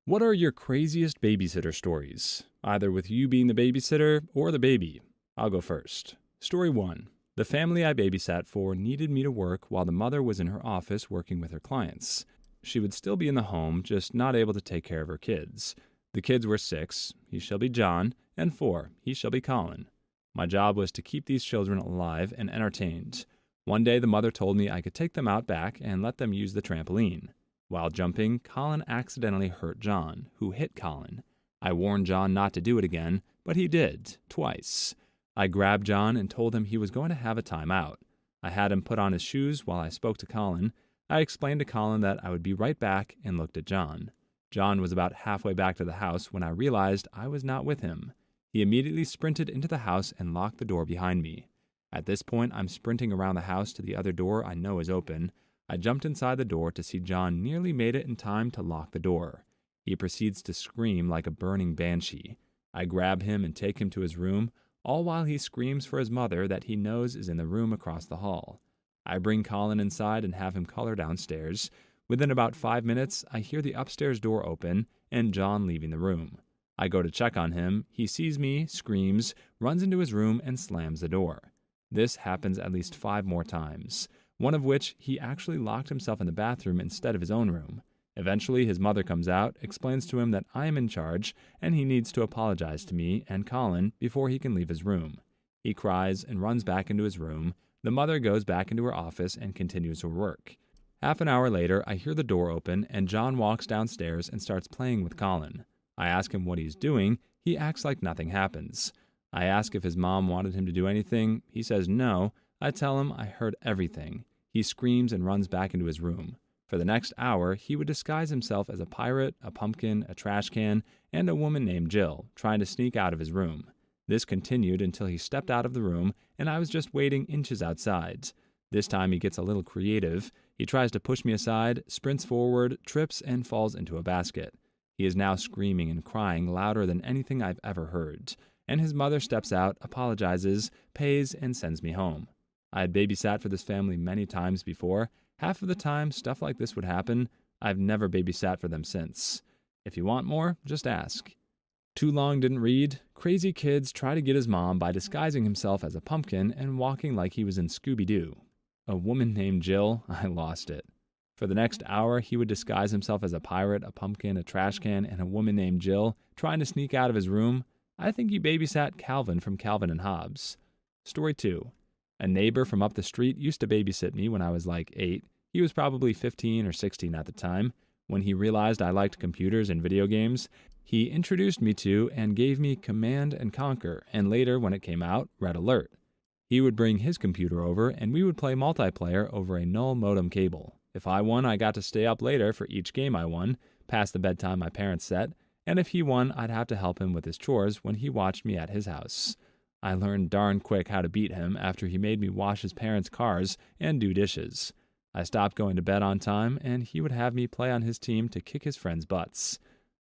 What are your craziest babysitter stories? Either with you being the babysitter or the baby. I'll go first. Story 1. The family I babysat for needed me to work while the mother was in her office working with her clients. She would still be in the home, just not able to take care of her kids. The kids were 6, he shall be John, and 4, he shall be Colin. My job was to keep these children alive and entertained. One day the mother told me I could take them out back and let them use the trampoline. While jumping, Colin accidentally hurt John, who hit Colin. I warned John not to do it again, but he did, twice. I grabbed John and told him he was going to have a timeout. I had him put on his shoes while I spoke to Colin. I explained to Colin that I would be right back and looked at John. John was about halfway back to the house when I realized I was not with him. He immediately sprinted into the house and locked the door behind me. At this point, I'm sprinting around the house to the other door I know is open. I jumped inside the door to see John nearly made it in time to lock the door. He proceeds to scream like a burning banshee. I grab him and take him to his room, all while he screams for his mother that he knows is in the room across the hall. I bring Colin inside and have him color downstairs. Within about 5 minutes, I hear the upstairs door open and John leaving the room. I go to check on him. He sees me, screams, runs into his room, and slams the door. This happens at least 5 more times, one of which he actually locked himself in the bathroom instead of his own room. Eventually, his mother comes out, explains to him that I am in charge, and he needs to apologize to me and Colin before he can leave his room. He cries and runs back into his room. The mother goes back into her office and continues her work. Half an hour later, I hear the door open, and John walks downstairs and starts playing with Colin. I ask him what he's doing. He acts like nothing happens. I ask if his mom wanted him to do anything. He says no. I tell him I heard everything. He screams and runs back into his room. For the next hour, he would disguise himself as a pirate, a pumpkin, a trash can, and a woman named Jill, trying to sneak out of his room. This continued until he stepped out of the room, and I was just waiting inches outside. This time he gets a little creative. He tries to push me aside, sprints forward, trips, and falls into a basket. He is now screaming and crying louder than anything I've ever heard. And his mother steps out, apologizes, pays, and sends me home. I had babysat for this family many times before. Half of the time, stuff like this would happen. I've never babysat for them since. If you want more, just ask. Too long didn't read. Crazy kids try to get his mom by disguising himself as a pumpkin and walking like he was in Scooby-Doo. A woman named Jill, I lost it. For the next hour, he would disguise himself as a pirate, a pumpkin, a trash can, and a woman named Jill, trying to sneak out of his room. I think he babysat Calvin from Calvin and Hobbes. Story 2. A neighbor from up the street used to babysit me when I was like 8. He was probably 15 or 16 at the time. When he realized I liked computers and video games, he introduced me to and gave me Command and Conquer, and later, when it came out, Red Alert. He would bring his computer over, and we would play multiplayer over a null modem cable. If I won, I got to stay up later for each game I won, past the bedtime my parents set, and if he won, I'd have to help him with his chores when he watched me at his house. I learned darn quick how to beat him after he made me wash his parents' cars and do dishes. I stopped going to bed on time, and he would have me play on his team to kick his friends' butts.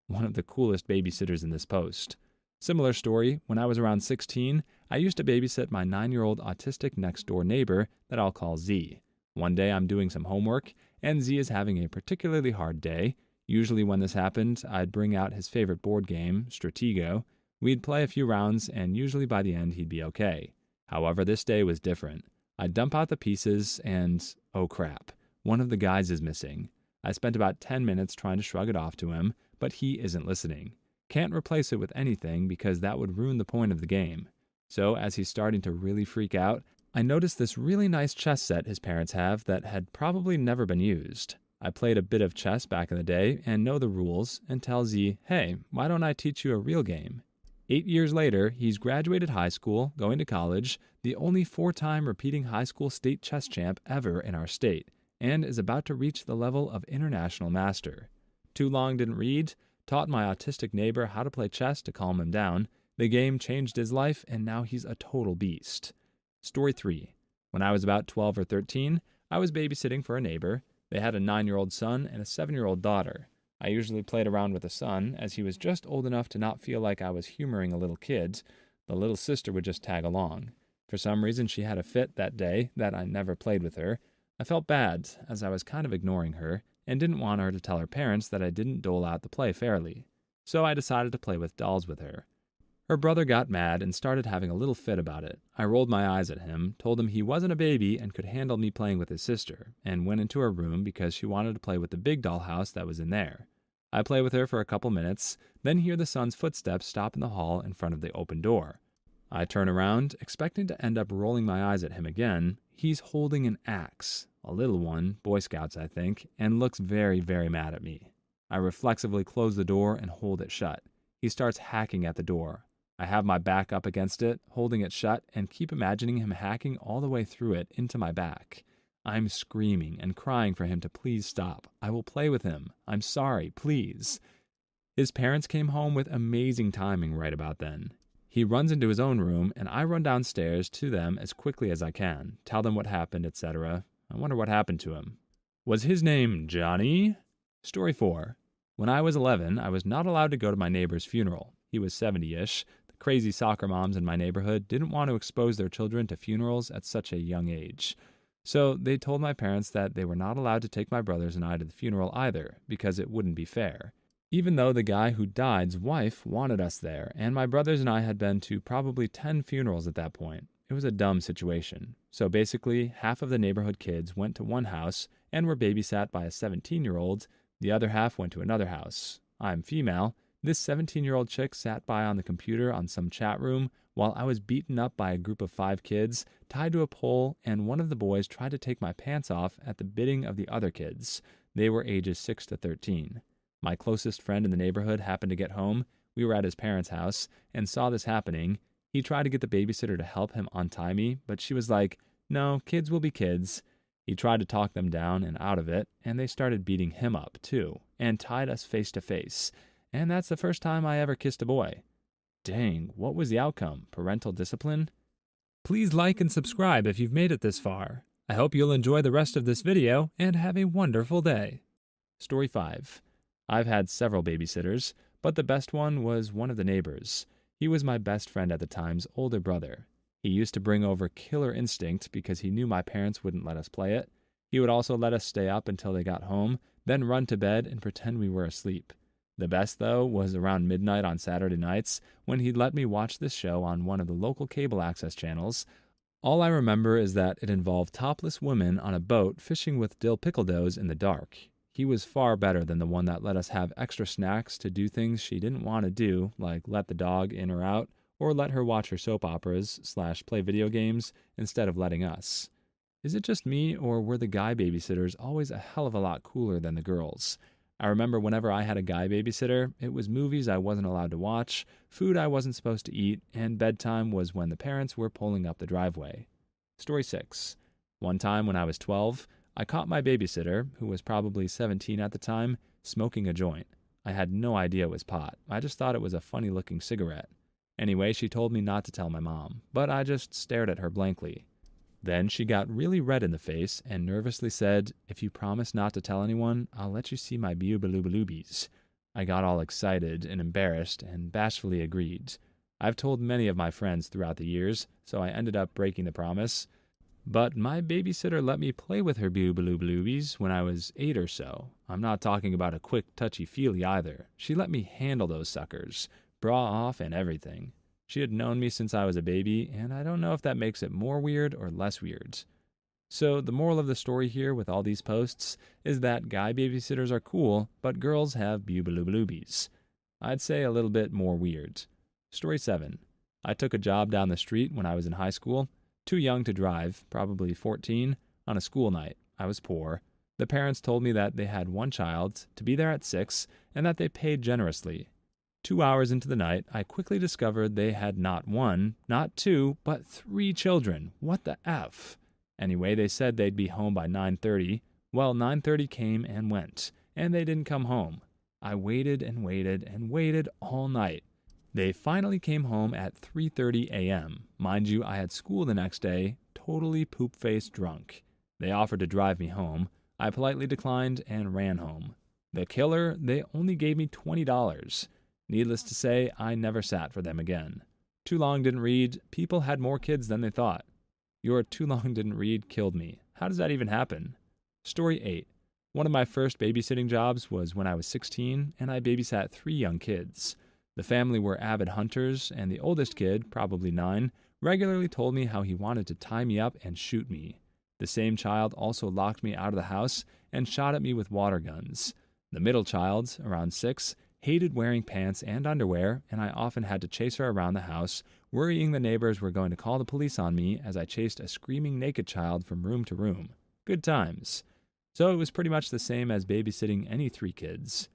One of the coolest babysitters in this post. Similar story, when I was around 16, I used to babysit my 9-year-old autistic next-door neighbor that I'll call Z. One day I'm doing some homework, and Z is having a particularly hard day. Usually when this happened, I'd bring out his favorite board game, Stratego. We'd play a few rounds, and usually by the end he'd be okay. However, this day was different. I'd dump out the pieces, and oh crap, one of the guys is missing. I spent about 10 minutes trying to shrug it off to him, but he isn't listening. Can't replace it with anything because that would ruin the point of the game. So as he's starting to really freak out, I noticed this really nice chess set his parents have that had probably never been used. I played a bit of chess back in the day and know the rules and tell Z, hey, why don't I teach you a real game? 8 years later, he's graduated high school, going to college, the only 4-time repeating high school state chess champ ever in our state, and is about to reach the level of international master. Too long didn't read, taught my autistic neighbor how to play chess to calm him down. The game changed his life, and now he's a total beast. Story 3. When I was about 12 or 13, I was babysitting for a neighbor. They had a 9-year-old son and a 7-year-old daughter. I usually played around with the son, as he was just old enough to not feel like I was humoring a little kid. The little sister would just tag along. For some reason, she had a fit that day that I never played with her. I felt bad, as I was kind of ignoring her. and didn't want her to tell her parents that I didn't dole out the play fairly. So I decided to play with dolls with her. Her brother got mad and started having a little fit about it. I rolled my eyes at him, told him he wasn't a baby and could handle me playing with his sister, and went into her room because she wanted to play with the big dollhouse that was in there. I play with her for a couple minutes, then hear the son's footsteps stop in the hall in front of the open door. I turn around, expecting to end up rolling my eyes at him again. He's holding an axe, a little one, Boy Scouts I think, and looks very, very mad at me. I reflexively close the door and hold it shut. He starts hacking at the door. I have my back up against it, holding it shut, and keep imagining him hacking all the way through it into my back. I'm screaming and crying for him to please stop. I will play with him. I'm sorry, please. His parents came home with amazing timing right about then. He runs into his own room, and I run downstairs to them as quickly as I can, tell them what happened, etc. I wonder what happened to him. Was his name Johnny? Story 4. When I was 11, I was not allowed to go to my neighbor's funeral. He was 70-ish. The crazy soccer moms in my neighborhood didn't want to expose their children to funerals at such a young age. So they told my parents that they were not allowed to take my brothers and I to the funeral either, because it wouldn't be fair. Even though the guy who died's wife wanted us there, and my brothers and I had been to probably 10 funerals at that point. It was a dumb situation. So basically, half of the neighborhood kids went to one house and were babysat by a 17-year-old. The other half went to another house. I'm female. This 17-year-old chick sat by on the computer on some chat room while I was beaten up by a group of 5 kids, tied to a pole, and one of the boys tried to take my pants off at the bidding of the other kids. They were ages 6 to 13. My closest friend in the neighborhood happened to get home. We were at his parents' house and saw this happening. He tried to get the babysitter to help him untie me, but she was like, "No, kids will be kids." He tried to talk them down and out of it, and they started beating him up, too, and tied us face to face. And that's the first time I ever kissed a boy. Dang, what was the outcome? Parental discipline? Please like and subscribe if you've made it this far. I hope you'll enjoy the rest of this video and have a wonderful day. Story 5. I've had several babysitters, but the best one was one of the neighbors. He was my best friend at the time's older brother. He used to bring over Killer Instinct because he knew my parents wouldn't let us play it. He would also let us stay up until they got home, then run to bed and pretend we were asleep. The best, though, was around midnight on Saturday nights when he'd let me watch this show on one of the local cable access channels. All I remember is that it involved topless women on a boat fishing with dill pickle doughs in the dark. He was far better than the one that let us have extra snacks to do things she didn't want to do, like let the dog in or out, or let her watch her soap operas / play video games instead of letting us. Is it just me, or were the guy babysitters always a hell of a lot cooler than the girls? I remember whenever I had a guy babysitter, it was movies I wasn't allowed to watch, food I wasn't supposed to eat, and bedtime was when the parents were pulling up the driveway. Story 6. One time when I was 12, I caught my babysitter, who was probably 17 at the time, smoking a joint. I had no idea it was pot. I just thought it was a funny-looking cigarette. Anyway, she told me not to tell my mom, but I just stared at her blankly. Then she got really red in the face and nervously said, "If you promise not to tell anyone, I'll let you see my boobaloobaloobies." I got all excited and embarrassed and bashfully agreed. I've told many of my friends throughout the years, so I ended up breaking the promise. But my babysitter let me play with her boobaloobaloobies when I was 8 or so. I'm not talking about a quick touchy-feely either. She let me handle those suckers, bra off and everything. She had known me since I was a baby, and I don't know if that makes it more weird or less weird. So the moral of the story here with all these posts is that guy babysitters are cool, but girls have boobaloobaloobies. I'd say a little bit more weird. Story 7. I took a job down the street when I was in high school. Too young to drive, probably 14, on a school night. I was poor. The parents told me that they had one child, to be there at 6, and that they paid generously. 2 hours into the night, I quickly discovered they had not 1, not 2, but 3 children. What the F? Anyway, they said they'd be home by 9:30. Well, 9:30 came and went, and they didn't come home. I waited and waited and waited all night. They finally came home at 3:30 a.m. Mind you, I had school the next day, totally poop-faced drunk. They offered to drive me home. I politely declined and ran home. The killer, they only gave me $20. Needless to say, I never sat for them again. Too long didn't read, people had more kids than they thought. Your too long didn't read killed me. How does that even happen? Story 8. One of my first babysitting jobs was when I was 16, and I babysat 3 young kids. The family were avid hunters, and the oldest kid, probably 9, regularly told me how he wanted to tie me up and shoot me. The same child also locked me out of the house and shot at me with water guns. The middle child, around 6, hated wearing pants and underwear, and I often had to chase her around the house, worrying the neighbors were going to call the police on me as I chased a screaming naked child from room to room. Good times. So it was pretty much the same as babysitting any 3 kids.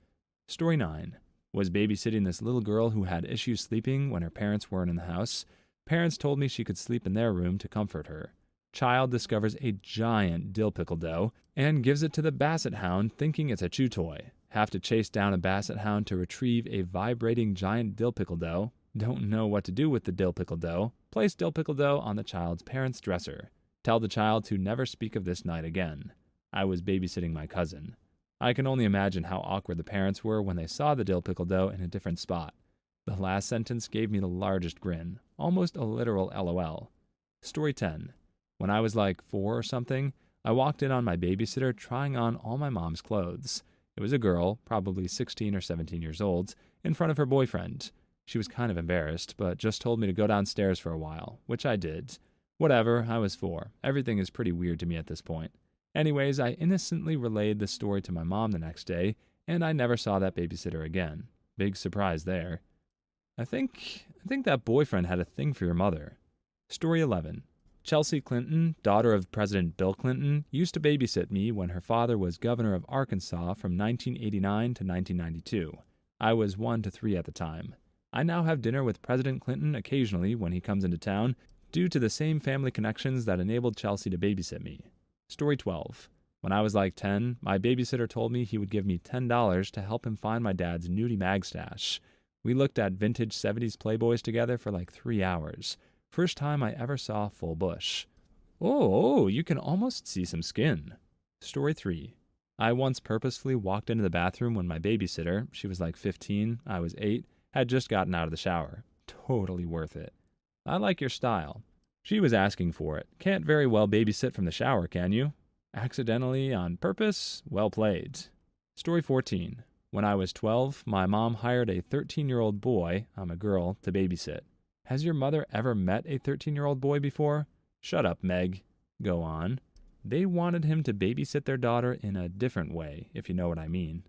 Story 9. Was babysitting this little girl who had issues sleeping when her parents weren't in the house. Parents told me she could sleep in their room to comfort her. Child discovers a giant dill pickle dough and gives it to the basset hound thinking it's a chew toy. Have to chase down a basset hound to retrieve a vibrating giant dill pickle dough. Don't know what to do with the dill pickle dough. Place dill pickle dough on the child's parents' dresser. Tell the child to never speak of this night again. I was babysitting my cousin. I can only imagine how awkward the parents were when they saw the dill pickle dough in a different spot. The last sentence gave me the largest grin, almost a literal LOL. Story 10. When I was like 4 or something, I walked in on my babysitter trying on all my mom's clothes. It was a girl, probably 16 or 17 years old, in front of her boyfriend. She was kind of embarrassed, but just told me to go downstairs for a while, which I did. Whatever, I was 4. Everything is pretty weird to me at this point. Anyways, I innocently relayed the story to my mom the next day, and I never saw that babysitter again. Big surprise there. I think that boyfriend had a thing for your mother. Story 11. Chelsea Clinton, daughter of President Bill Clinton, used to babysit me when her father was governor of Arkansas from 1989 to 1992. I was 1 to 3 at the time. I now have dinner with President Clinton occasionally when he comes into town, due to the same family connections that enabled Chelsea to babysit me. Story 12. When I was like 10, my babysitter told me he would give me $10 to help him find my dad's nudie mag stash. We looked at vintage 70s Playboys together for like 3 hours. First time I ever saw full bush. Oh, you can almost see some skin. Story 3. I once purposefully walked into the bathroom when my babysitter, she was like 15, I was 8, had just gotten out of the shower. Totally worth it. I like your style. She was asking for it. Can't very well babysit from the shower, can you? Accidentally, on purpose? Well played. Story 14. When I was 12, my mom hired a 13-year-old boy, I'm a girl, to babysit. Has your mother ever met a 13-year-old boy before? Shut up, Meg. Go on. They wanted him to babysit their daughter in a different way, if you know what I mean.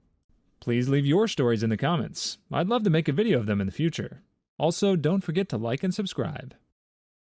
Please leave your stories in the comments. I'd love to make a video of them in the future. Also, don't forget to like and subscribe.